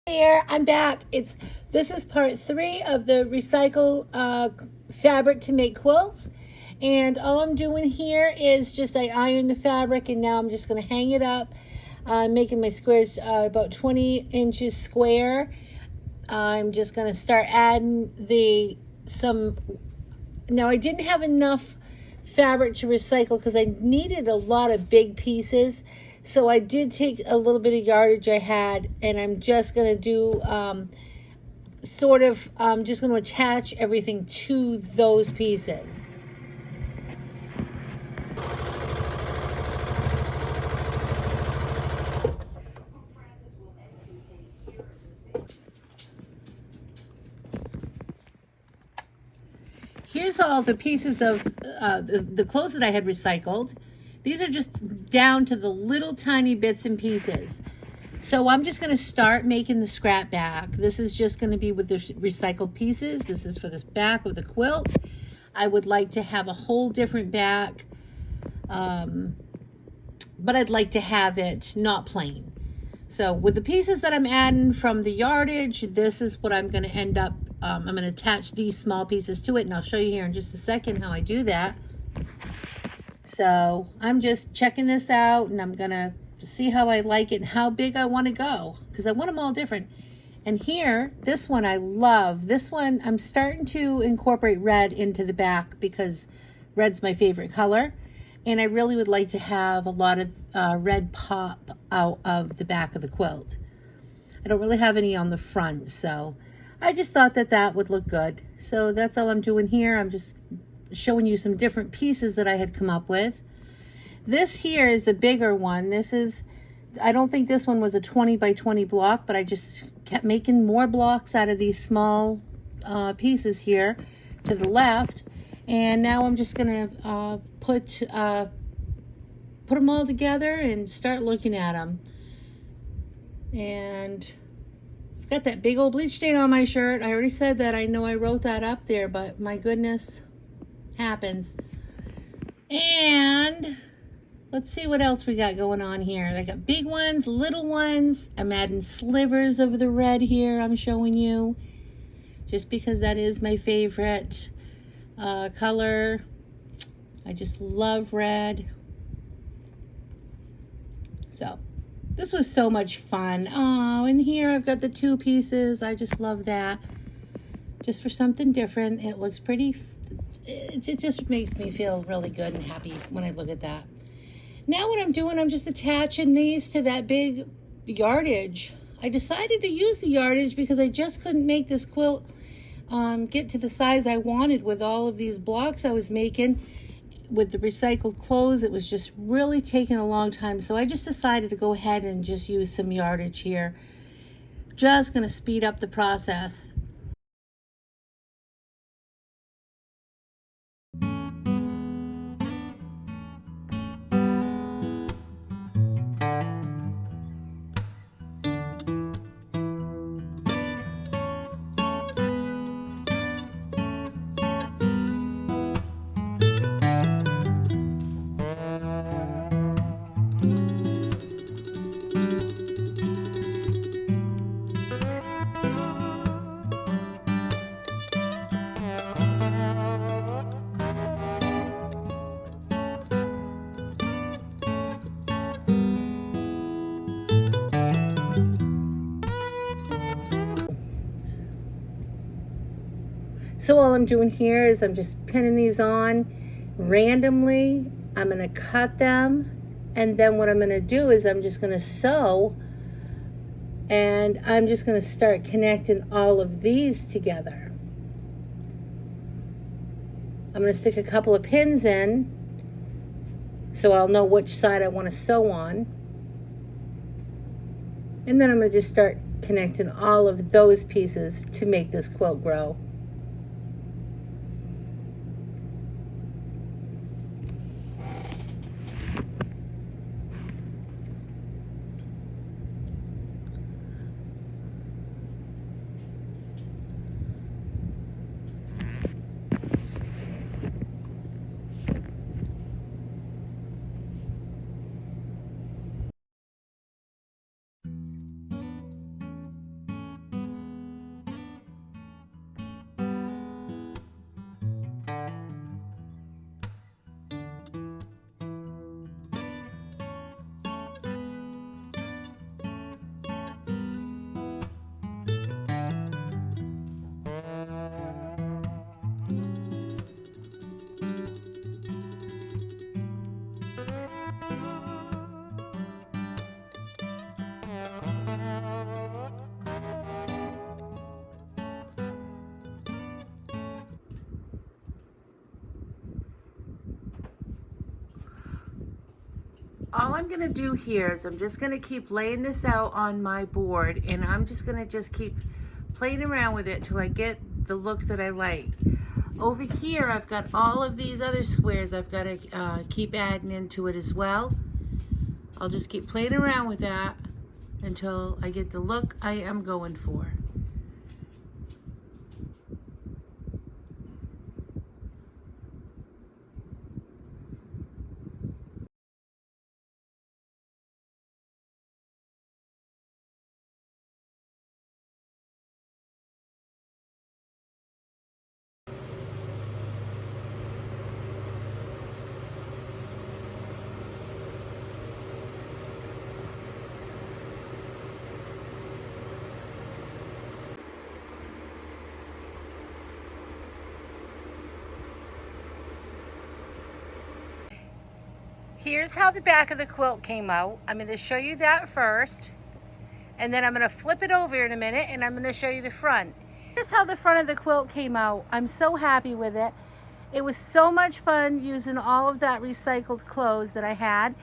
Here, I'm back. This is part 3 of the recycle fabric to make quilts, and all I'm doing here is just I ironed the fabric, and now I'm just going to hang it up. Making my squares about 20 inches square. I'm just going to start adding now I didn't have enough fabric to recycle because I needed a lot of big pieces. So I did take a little bit of yardage I had, and I'm just going to do just going to attach everything to those pieces. Here's all the pieces of the clothes that I had recycled. These are just down to the little tiny bits and pieces. So I'm just going to start making the scrap back. This is just going to be with the recycled pieces. This is for the back of the quilt. I would like to have a whole different back, but I'd like to have it not plain. So with the pieces that I'm adding from the yardage, this is what I'm going to end up. I'm going to attach these small pieces to it, and I'll show you here in just a second how I do that. So I'm just checking this out, and I'm going to see how I like it and how big I want to go, because I want them all different. And here, this one I love. This one, I'm starting to incorporate red into the back because red's my favorite color. And I really would like to have a lot of red pop out of the back of the quilt. I don't really have any on the front, so I just thought that that would look good. So that's all I'm doing here. I'm just showing you some different pieces that I had come up with. This here is the bigger one. I don't think this one was a 20 by 20 block, but I just kept making more blocks out of these small pieces here to the left. And now I'm just gonna put them all together and start looking at them. And I've got that big old bleach stain on my shirt. I already said that. I know I wrote that up there, but my goodness, happens. And let's see what else we got going on here. I got big ones, little ones. I'm adding slivers of the red here. I'm showing you just because that is my favorite color. I just love red. So this was so much fun. Oh, and here I've got the 2 pieces. I just love that. Just for something different. It looks pretty. It just makes me feel really good and happy when I look at that. Now what I'm doing, I'm just attaching these to that big yardage. I decided to use the yardage because I just couldn't make this quilt get to the size I wanted with all of these blocks I was making with the recycled clothes. It was just really taking a long time. So I just decided to go ahead and just use some yardage here. Just going to speed up the process. So all I'm doing here is I'm just pinning these on randomly. I'm going to cut them, and then what I'm going to do is I'm just going to sew, and I'm just going to start connecting all of these together. I'm going to stick a couple of pins in so I'll know which side I want to sew on. And then I'm going to just start connecting all of those pieces to make this quilt grow. all I'm gonna do here is I'm just gonna keep laying this out on my board, and I'm just gonna keep playing around with it till I get the look that I like. Over here, I've got all of these other squares I've got to keep adding into it as well. I'll just keep playing around with that until I get the look I am going for. Here's how the back of the quilt came out. I'm going to show you that first, and then I'm going to flip it over in a minute and I'm going to show you the front. Here's how the front of the quilt came out. I'm so happy with it. It was so much fun using all of that recycled clothes that I had.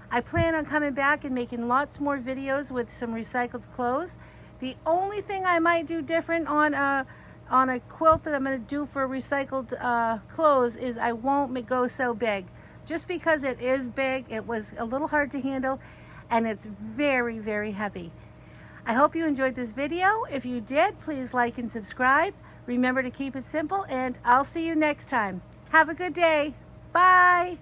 I plan on coming back and making lots more videos with some recycled clothes. The only thing I might do different on a quilt that I'm going to do for recycled clothes is I won't go so big. Just because it is big, it was a little hard to handle, and it's very, very heavy. I hope you enjoyed this video. If you did, please like and subscribe. Remember to keep it simple, and I'll see you next time. Have a good day. Bye.